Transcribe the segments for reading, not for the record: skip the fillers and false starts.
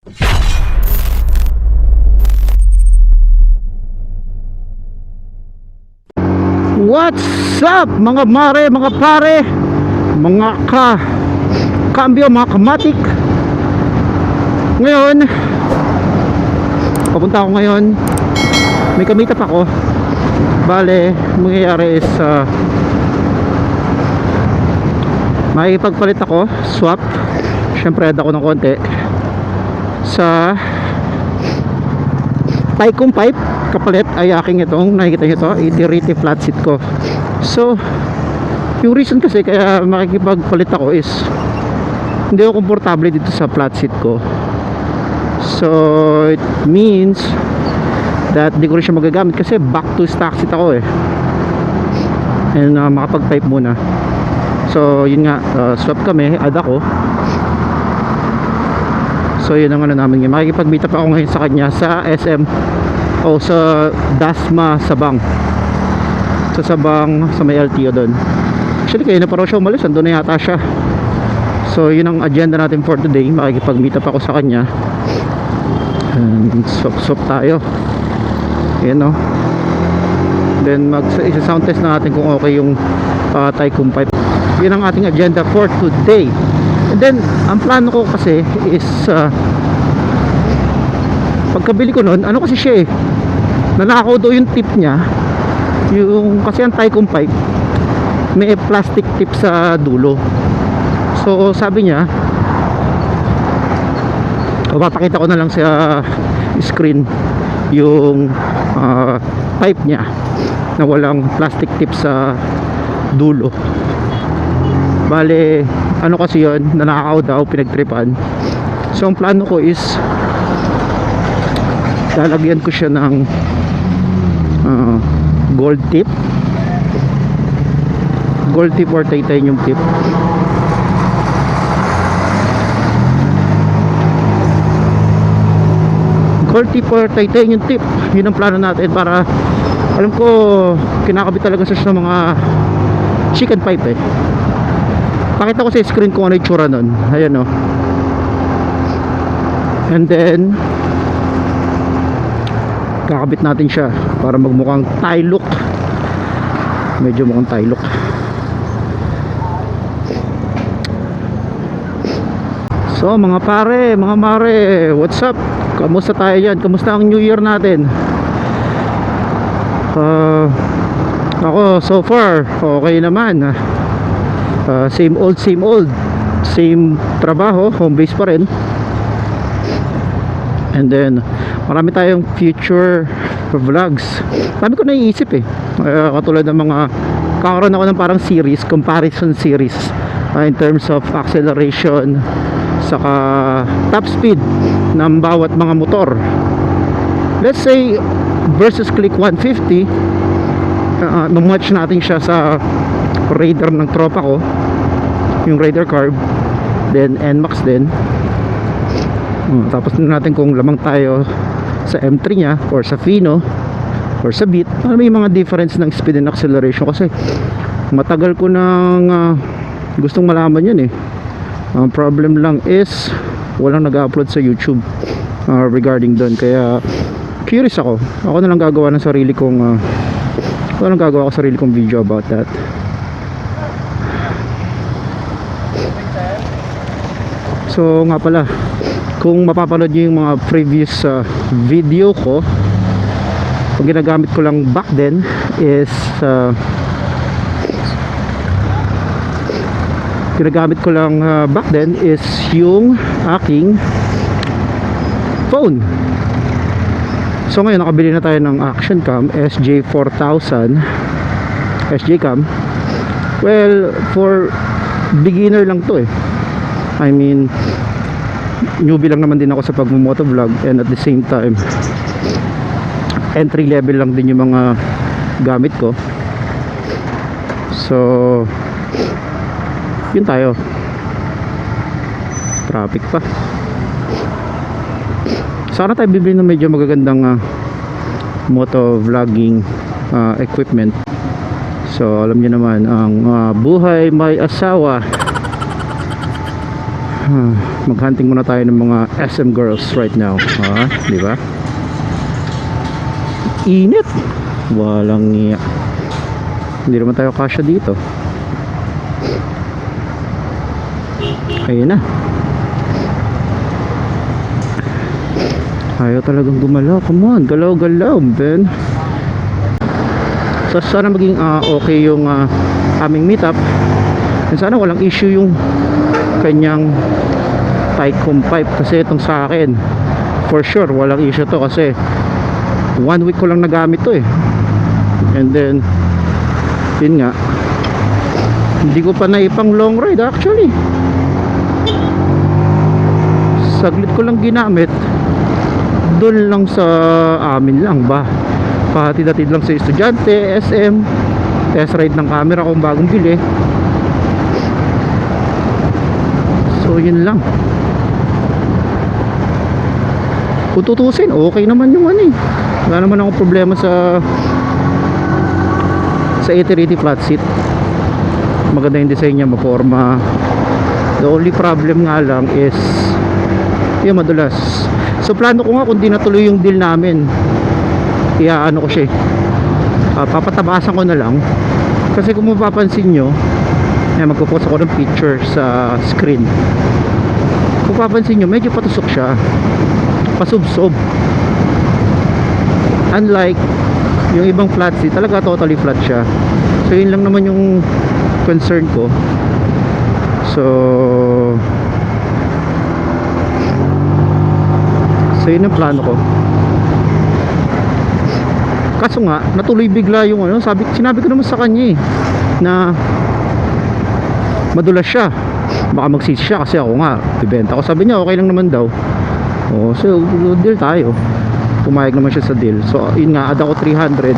What's up mga mare, mga pare, mga kambyo, mga kamatic. Ngayon papunta ako ngayon, may kamita pa ako. Bale, mangyayari is makikipagpalit ako, swap. Syempre add ako ng konti sa taikom pipe. Kapalit ay aking itong, nakikita nyo to, itiriti flat seat ko. So yung reason kasi kaya makikipagpalit ako is hindi ako komportable dito sa flat seat ko. So it means that di ko rin siya magagamit kasi back to stock seat ako eh. And makapag pipe muna. So yun nga, swap kami, add ako. So yun ang ano namin ngayon, makikipag-meet up ako ngayon sa kanya sa SM o sa Dasma Sabang, sa Sabang, sa may LTO doon. Actually kayo na parang siya umalis, andun na yata siya. So yun ang agenda natin for today, makikipag-meet up ako sa kanya and swap tayo. Yan o. Then isa-sound test na natin kung okay yung taikom pipe. Yun ang ating agenda for today. And then ang plano ko kasi is pagkabili ko nun, ano kasi siya eh, nanakaw daw yung tip niya. Yung kasi ang taikom pipe may plastic tip sa dulo. So sabi niya, papakita ko na lang sa screen yung pipe niya na walang plastic tip sa dulo. Bale, ano kasi yun, nanakaw daw, pinagtripan. So ang plano ko is lalagyan ko siya ng gold tip or titanium tip. Gold tip or titanium tip, yun ang plano natin para, alam ko kinakabit talaga sa mga chicken pipe eh. Pakita ko sa screen kung ano yung tsura nun. Ayan o. And then kakabit natin siya para magmukhang Thai look. Medyo mukhang Thai look. So mga pare, mga mare, what's up? Kamusta tayo dyan? Kamusta ang New Year natin? Ako so far okay naman. Same old, same trabaho, home base pa rin. And then marami tayong future vlogs. Dami ko naiisip eh, katulad ng mga kakaroon ako ng parang series, comparison series in terms of acceleration saka top speed ng bawat mga motor. Let's say versus click 150, mamatch natin siya sa Raider ng tropa ko, yung Raider Carb, then NMAX din. Tapos natin kung lamang tayo sa M3 nya or sa Fino or sa Beat, may mga difference ng speed and acceleration. Kasi matagal ko nang gustong malaman yun eh. Ang problem lang is walang nag-upload sa YouTube regarding doon. Kaya curious ako na lang gagawa ng sarili kong video about that. So nga pala, kung mapapanood nyo yung mga previous video ko, ang ginagamit ko lang back then is yung aking phone. So ngayon nakabili na tayo ng action cam SJ4000 SJ cam. Well, for beginner lang to eh. I mean, newbie lang naman din ako sa pagmo-motovlog, and at the same time entry level lang din yung mga gamit ko. So yun tayo. Traffic pa. Sana tayo bibili ng medyo magagandang motovlogging equipment. So alam niyo naman ang buhay may asawa. Maghunting muna tayo ng mga SM girls right now, di ba? Init, walang niya. Hindi naman tayo kasya dito. Ayun na. Ayaw talagang gumalaw. Come on, galaw-galaw, Ben. So sana maging okay yung aming meetup. And sana walang issue yung kanyang taikom pipe, kasi itong sa akin for sure walang issue to, kasi 1 week ko lang nagamit to eh. And then yun nga, hindi ko pa naipang long ride actually. Saglit ko lang ginamit doon lang sa amin lang ba, pahatid-hatid lang sa estudyante, SM, test ride ng camera kung bagong bili. So yun lang. Kung tutusin, okay naman yung ano eh. Wala naman akong problema sa itiriti flat seat. Maganda yung design niya, maporma. The only problem nga lang is yung madulas. So plano ko nga, kung di natuloy yung deal namin, ano ko siya, papatabasan ko na lang. Kasi kung mapapansin nyo, magpo-post ako ng picture sa screen. Kung papansin nyo, medyo patusok siya, pasubsob. Unlike yung ibang flat seat, talaga totally flat siya. So yun lang naman yung concern ko. So yun ang plano ko. Kaso nga, natuloy bigla yung ano, sinabi ko naman sa kanya na madulas siya, baka magsisi siya kasi ako nga ibenta ko. Sabi niya okay lang naman daw. So deal tayo. Pumayag naman siya sa deal. So yun nga, add ako 300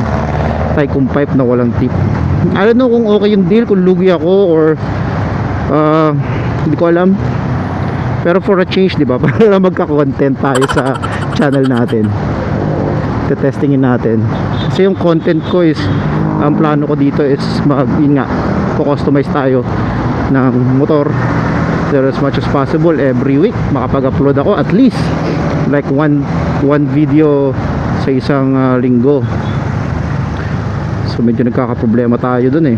taikom pipe na walang tip. I don't know kung okay yung deal, kung lugi ako or hindi ko alam. Pero for a change, di ba, para magka-content tayo sa channel natin, testingin natin. Kasi yung content ko is, ang plano ko dito is yun nga, customize tayo ng motor. So as much as possible every week makapag-upload ako at least like one video sa isang linggo. So medyo nagkakaproblema tayo dun eh,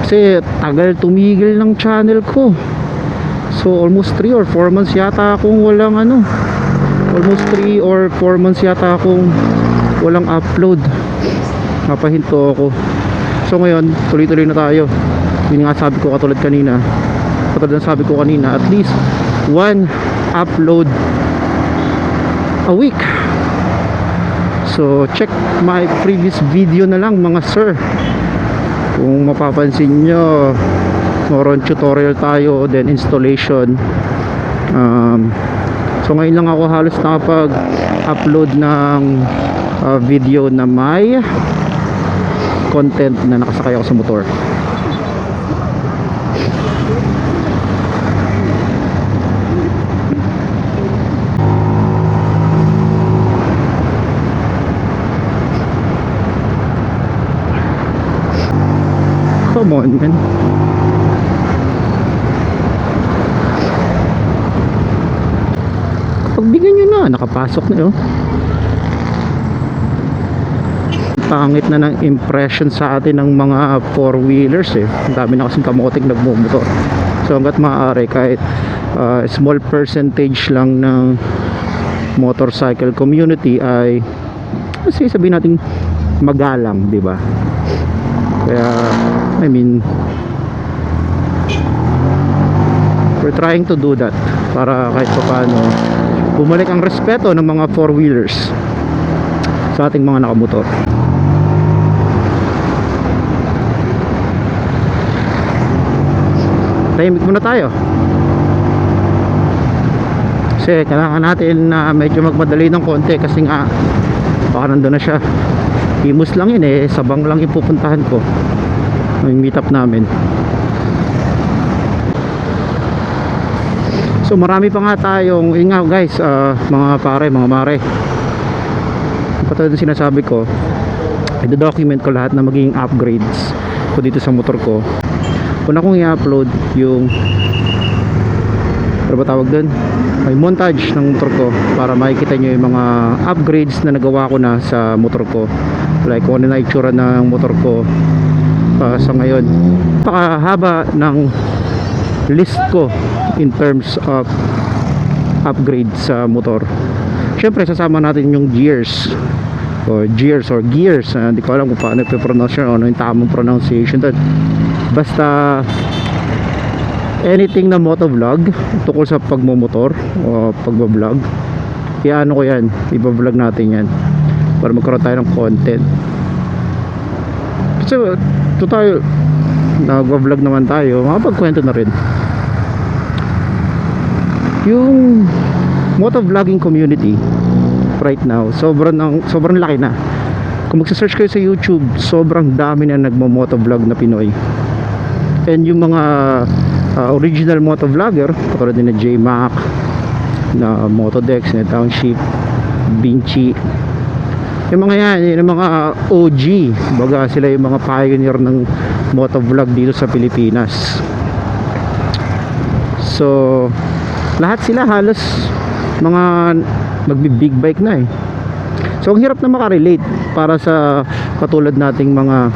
kasi tagal tumigil ng channel ko. So almost 3 or 4 months yata akong walang almost 3 or 4 months yata akong walang upload. Napahinto ako. So ngayon tuloy-tuloy na tayo. Yun nga sabi ko, katulad ng sabi ko kanina, at least 1 upload a week. So check my previous video na lang mga sir. Kung mapapansin nyo, more on tutorial tayo, then installation. So ngayon lang ako halos nakapag-upload ng video na may content na nakasakay ako sa motor. Come on, man. Pagbigyan nyo na, nakapasok na yun. Pangit na ng impression sa atin ng mga 4-wheelers eh. Ang dami na kasing kamoting nagmumotor. So hanggat maaari, kahit small percentage lang ng motorcycle community ay, kasi sabihin natin magalang, di ba? Kaya I mean, we're trying to do that para kahit paano bumalik ang respeto ng mga 4-wheelers sa ating mga nakamotor. Tahimik muna tayo kasi kailangan natin na medyo magmadali ng konti, kasi nga baka nandun na siya. Imus lang yun eh, Sabang lang yung pupuntahan ko, yung meetup namin. So marami pa nga tayong, yun nga guys, mga pare, mga mare, katulad ng sinasabi ko, i-document ko lahat na magiging upgrades ko dito sa motor ko. Una kong i-upload yung ano ba tawag doon, may montage ng motor ko para makikita nyo yung mga upgrades na nagawa ko na sa motor ko, like kung ano na itsura ng motor ko sa ngayon. Napakahaba ng list ko in terms of upgrade sa motor. Syempre sasama natin yung gears or gears, hindi ko alam kung paano i-pronounce yun, ano yung tamang pronunciation doon. Basta anything na motovlog tungkol sa pagmomotor o pagbablog, iano ko yan, ibablog natin yan para magkaroon tayo ng content. Kasi ito tayo, nagbablog naman tayo, makapagkwento na rin. Yung motovlogging community right now, sobrang laki na. Kung magsa-search kayo sa YouTube, sobrang dami na nagmo-motovlog na Pinoy. And yung mga original motovlogger, katulad din na J-Mac, na Motodex, na Township, Binchi, yung mga yan, yung mga OG, baga sila yung mga pioneer ng motovlog dito sa Pilipinas. So lahat sila halos mga magbi-big bike na eh. So ang hirap na makarelate para sa katulad nating mga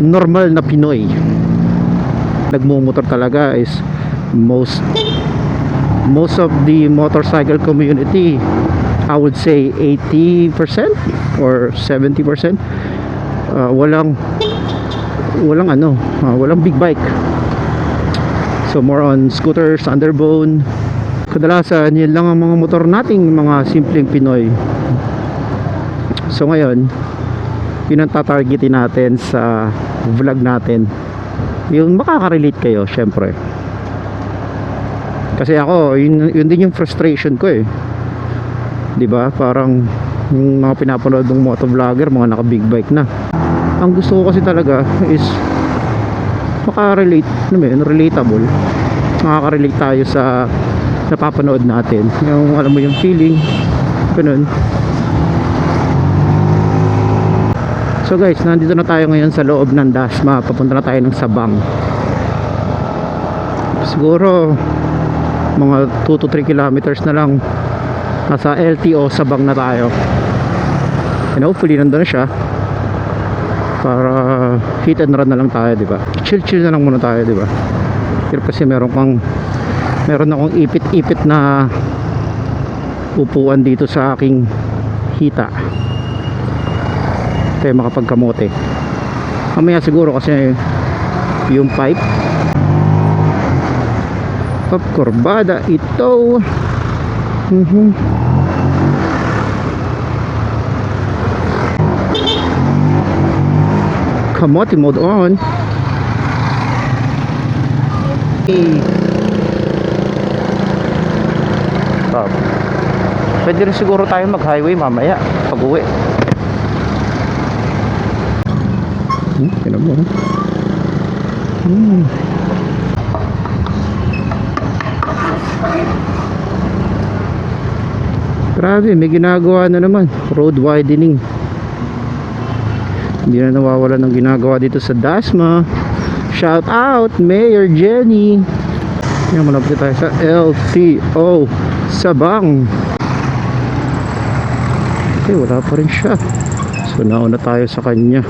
normal na Pinoy. Nagmumotor talaga is most of the motorcycle community, I would say 80% or 70%, walang big bike. So more on scooters, underbone. Kadalasan yun lang ang mga motor nating mga simpleng Pinoy. So ngayon, yun ang tatargetin natin sa vlog natin, yung makakarelate kayo syempre. Kasi ako, yun din yung frustration ko eh, diba? Parang yung mga pinapanood ng motovlogger, mga naka big bike na. Ang gusto ko kasi talaga is makarelate, relatable, makakarelate tayo sa napapanood natin, yung alam mo yung feeling ganun. So guys, nandito na tayo ngayon sa loob ng Dasma, papunta na tayo ng Sabang. Siguro mga 2 to 3 kilometers na lang, nasa LTO Sabang na tayo, and hopefully nandun na siya para hit and run na lang tayo, diba? Chill na lang muna tayo, diba? Pero kasi meron akong ipit na upuan dito sa aking hita, tayo makapagkamote mamaya siguro kasi yung pipe kurbada ito. Kamote mode on. Pwede rin siguro tayo mag highway mamaya pag uwi. Tinan mo. Grabe, may ginagawa na naman, road widening. Hindi na nawawala ng ginagawa dito sa Dasma. Shout out Mayor Jenny. Yan, malapit tayo sa LTO Sabang. Okay, wala pa rin siya. So nauna tayo sa kanya.